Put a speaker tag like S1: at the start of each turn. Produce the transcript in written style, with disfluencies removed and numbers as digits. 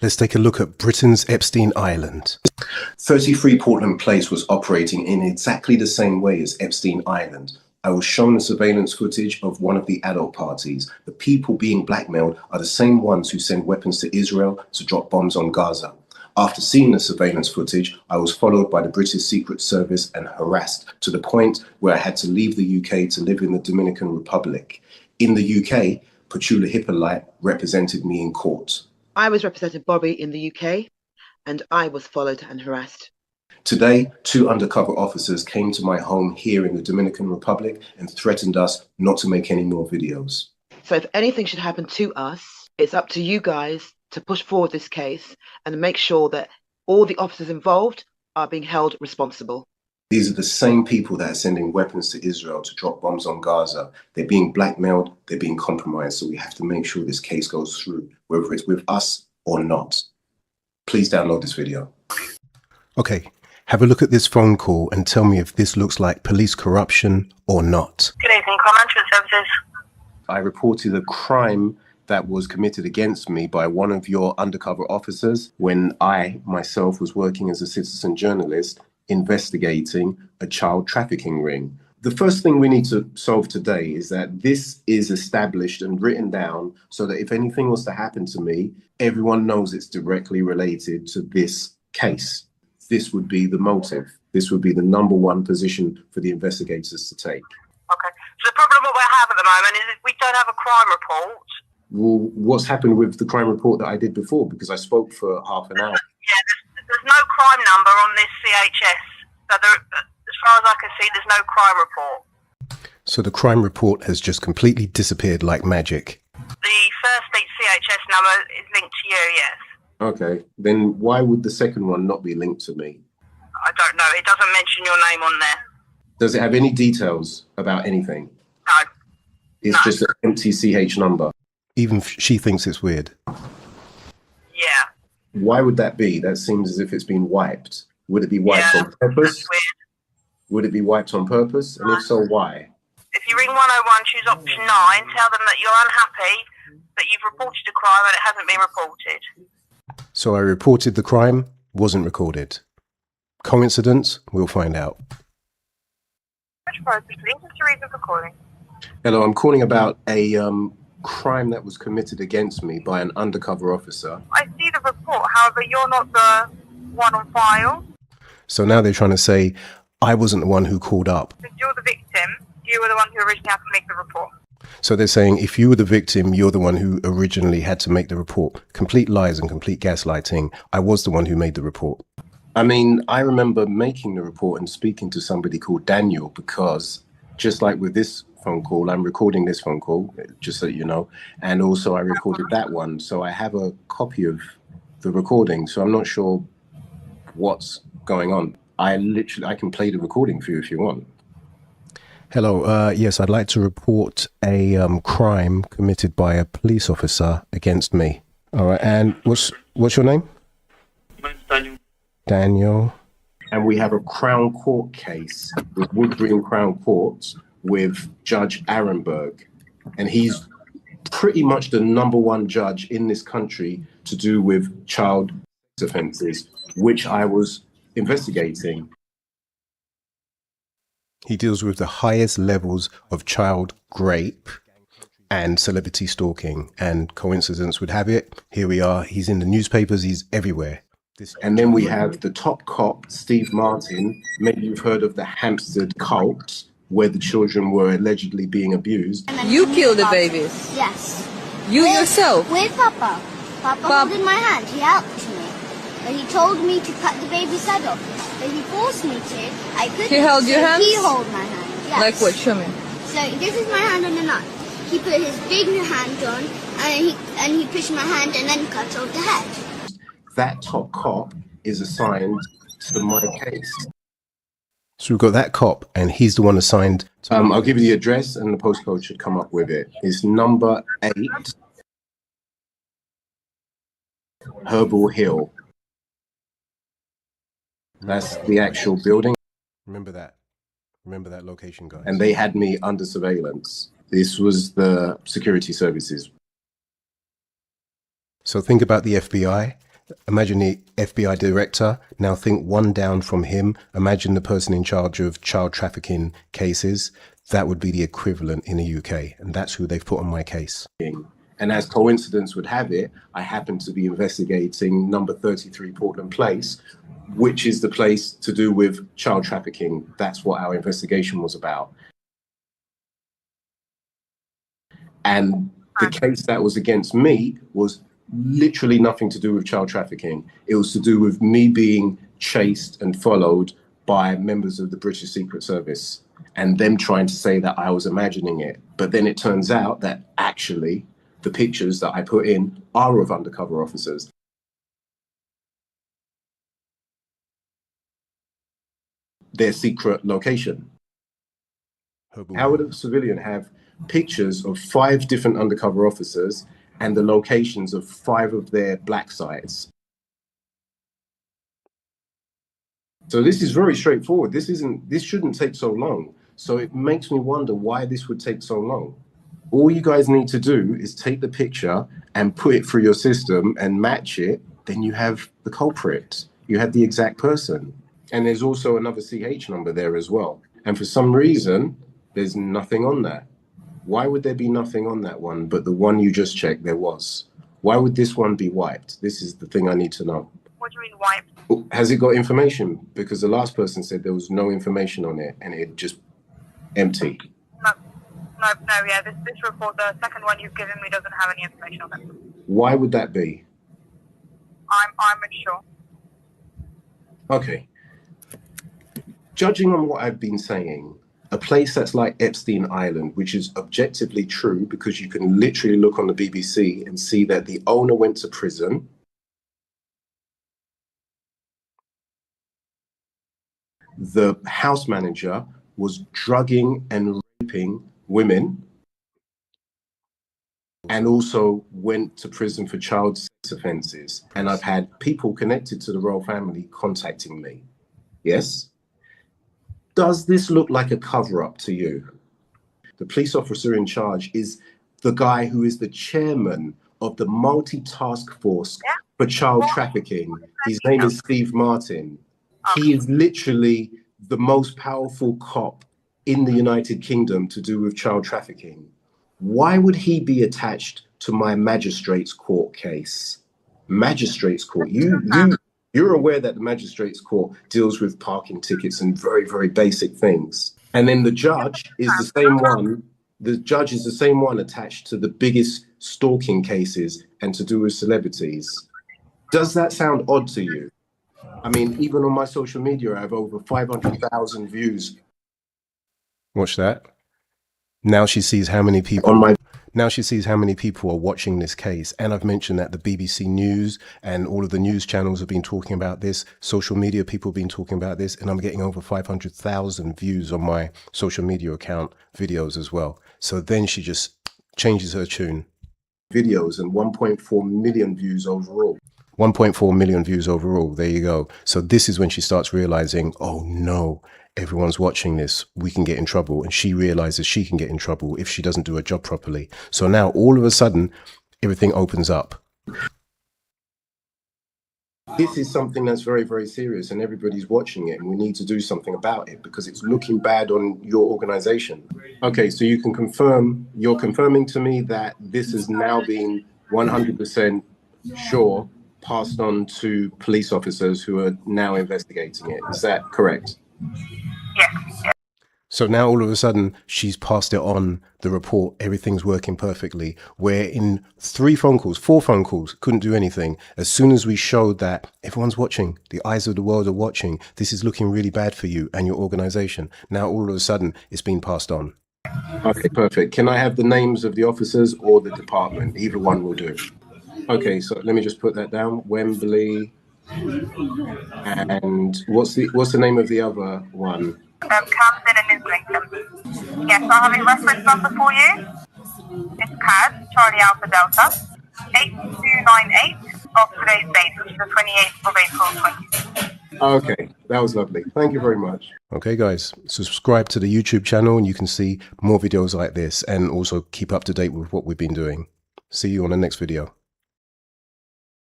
S1: Let's take a look at Britain's Epstein Island.
S2: 33 Portland Place was operating in exactly the same way as Epstein Island. I was shown the surveillance footage of one of the adult parties. The people being blackmailed are the same ones who send weapons to Israel to drop bombs on Gaza. After seeing the surveillance footage, I was followed by the British Secret Service and harassed to the point where I had to leave the UK to live in the Dominican Republic. In the UK, Petula Hippolyte represented me in court.
S3: I was representing Bobby in the UK, and I was followed and harassed.
S2: Today, 2 undercover officers came to my home here in the Dominican Republic and threatened us not to make any more videos.
S3: So if anything should happen to us, it's up to you guys to push forward this case and make sure that all the officers involved are being held responsible.
S2: These are the same people that are sending weapons to Israel to drop bombs on Gaza. They're being blackmailed, they're being compromised, so we have to make sure this case goes through, whether it's with us or not. Please download this video.
S1: Okay, have a look at this phone call and tell me if this looks like police corruption or not.
S4: Good evening, Management Services.
S2: I reported a crime that was committed against me by one of your undercover officers when I myself was working as a citizen journalist investigating a child trafficking ring. The first thing we need to solve today is that this is established and written down so that if anything was to happen to me, everyone knows it's directly related to this case. This would be the motive. This would be the #1 position for the investigators to take.
S4: Okay. So the problem what we have at the moment is we don't have a crime report.
S2: Well, what's happened with the crime report that I did before? Because I spoke for half an hour.
S4: Yeah, there's no crime number on this CHS. So as far as I can see, there's no crime report.
S1: So the crime report has just completely disappeared like magic.
S4: The first CHS number is linked to you, yes.
S2: Okay, then why would the second one not be linked to me?
S4: I don't know. It doesn't mention your name on there.
S2: Does it have any details about anything?
S4: No.
S2: It's just an empty CH number.
S1: Even she thinks it's weird.
S4: Yeah.
S2: Why would that be? That seems as if it's been wiped. Would it be wiped on purpose?
S4: That's weird.
S2: Would it be wiped on purpose? And if so, why?
S4: If you ring 101, choose option 9, tell them that you're unhappy, that you've reported a crime and it hasn't been reported.
S1: So I reported the crime, wasn't recorded. Coincidence? We'll find out.
S4: Which purpose, please? What's the reason for calling?
S2: Hello, I'm calling about a crime that was committed against me by an undercover officer.
S4: I see the report, however, you're not the one on file.
S1: So now they're trying to say I wasn't the one who called up.
S4: If you're the victim, you were the one who originally had to make the report.
S1: So they're saying if you were the victim, you're the one who originally had to make the report. Complete lies and complete gaslighting. I was the one who made the report.
S2: I mean, I remember making the report and speaking to somebody called Daniel because just like with this phone call, I'm recording this phone call, just so you know, and also I recorded that one. So I have a copy of the recording. So I'm not sure what's going on. I can play the recording for you if you want.
S1: Hello, yes, I'd like to report a crime committed by a police officer against me. All right, and what's your name?
S5: My name's Daniel.
S1: Daniel.
S2: And we have a Crown Court case with Wood Green Crown Court with Judge Arenberg. And he's pretty much the #1 judge in this country to do with child offences, which I was investigating.
S1: He deals with the highest levels of child rape and celebrity stalking. And coincidence would have it, here we are. He's in the newspapers. He's everywhere.
S2: And then we have the top cop, Steve Martin. Maybe you've heard of the Hampstead cult, where the children were allegedly being abused.
S6: You killed the babies?
S7: Yes.
S6: You yourself?
S7: With Papa. Papa holding my hand. He helped me. But he told me to cut the baby's head off. But he forced me to. I couldn't.
S6: He held your hand?
S7: He held my hand. Yes.
S6: Like what? Show me.
S7: So this is my hand on the knife. He put his big hand on, and he pushed my hand and then cut off the head.
S2: That top cop is assigned to my case.
S1: So we've got that cop, and he's the one assigned to...
S2: I'll give you the address, and the postcode should come up with it. It's number 8, Herbal Hill. That's the actual building.
S1: Remember that location, guys.
S2: And they had me under surveillance. This was the security services.
S1: So think about the FBI. Imagine the FBI director. Now think one down from him. Imagine the person in charge of child trafficking cases. That would be the equivalent in the UK. And that's who they've put on my case.
S2: And as coincidence would have it, I happen to be investigating number 33 Portland Place, which is the place to do with child trafficking. That's what our investigation was about. And the case that was against me was literally nothing to do with child trafficking. It was to do with me being chased and followed by members of the British Secret Service and them trying to say that I was imagining it. But then it turns out that actually the pictures that I put in are of undercover officers. Their secret location. How would a civilian have pictures of 5 different undercover officers and the locations of 5 of their black sites? So this is very straightforward. This shouldn't take so long. So it makes me wonder why this would take so long. All you guys need to do is take the picture and put it through your system and match it. Then you have the culprit. You have the exact person. And there's also another CH number there as well. And for some reason, there's nothing on that. Why would there be nothing on that one, but the one you just checked, there was? Why would this one be wiped? This is the thing I need to know.
S4: What do you mean wiped?
S2: Has it got information? Because the last person said there was no information on it and it just empty.
S4: No, yeah, this report, the second one you've given me, doesn't have any information on it.
S2: Why would that be?
S4: I'm unsure.
S2: Okay. Judging on what I've been saying, a place that's like Epstein Island, which is objectively true because you can literally look on the BBC and see that the owner went to prison. The house manager was drugging and raping women and also went to prison for child sex offences. And I've had people connected to the royal family contacting me. Yes? Does this look like a cover-up to you? The police officer in charge is the guy who is the chairman of the multi-task force for child trafficking. His name is Steve Martin. He is literally the most powerful cop in the United Kingdom to do with child trafficking. Why would he be attached to my magistrate's court case? Magistrate's court. You're aware that the magistrate's court deals with parking tickets and very, very basic things. And then the judge is the same one. The judge is the same one attached to the biggest stalking cases and to do with celebrities. Does that sound odd to you? I mean, even on my social media, I have over 500,000 views.
S1: Watch that. Now she sees how many people
S2: On my
S1: Now she sees how many people are watching this case. And I've mentioned that the BBC News and all of the news channels have been talking about this. Social media people have been talking about this. And I'm getting over 500,000 views on my social media account videos as well. So then she just changes her tune.
S2: videos and 1.4 million views overall.
S1: 1.4 million views overall. There you go. So this is when she starts realizing, oh no, everyone's watching this. We can get in trouble. And she realizes she can get in trouble if she doesn't do her job properly. So now all of a sudden, everything opens up.
S2: This is something that's very, very serious and everybody's watching it and we need to do something about it because it's looking bad on your organization. Okay, so you can confirm, you're confirming to me that this has now been 100% sure passed on to police officers who are now investigating it. Is that correct?
S4: Yes.
S1: So now all of a sudden she's passed it on, the report, everything's working perfectly. Where in 4 phone calls, couldn't do anything. As soon as we showed that everyone's watching, the eyes of the world are watching, this is looking really bad for you and your organization. Now all of a sudden it's been passed on.
S2: Okay, perfect. Can I have the names of the officers or the department? Either one will do. Okay, so let me just put that down. Wembley. And what's the name of the other one?
S4: Camden and Islington. Yes, I have a reference number for you. It's CAD, Charlie Alpha Delta, 8298 of today's date, which is the 28th of April 2020.
S2: Okay, that was lovely. Thank you very much.
S1: Okay, guys, subscribe to the YouTube channel and you can see more videos like this and also keep up to date with what we've been doing. See you on the next video.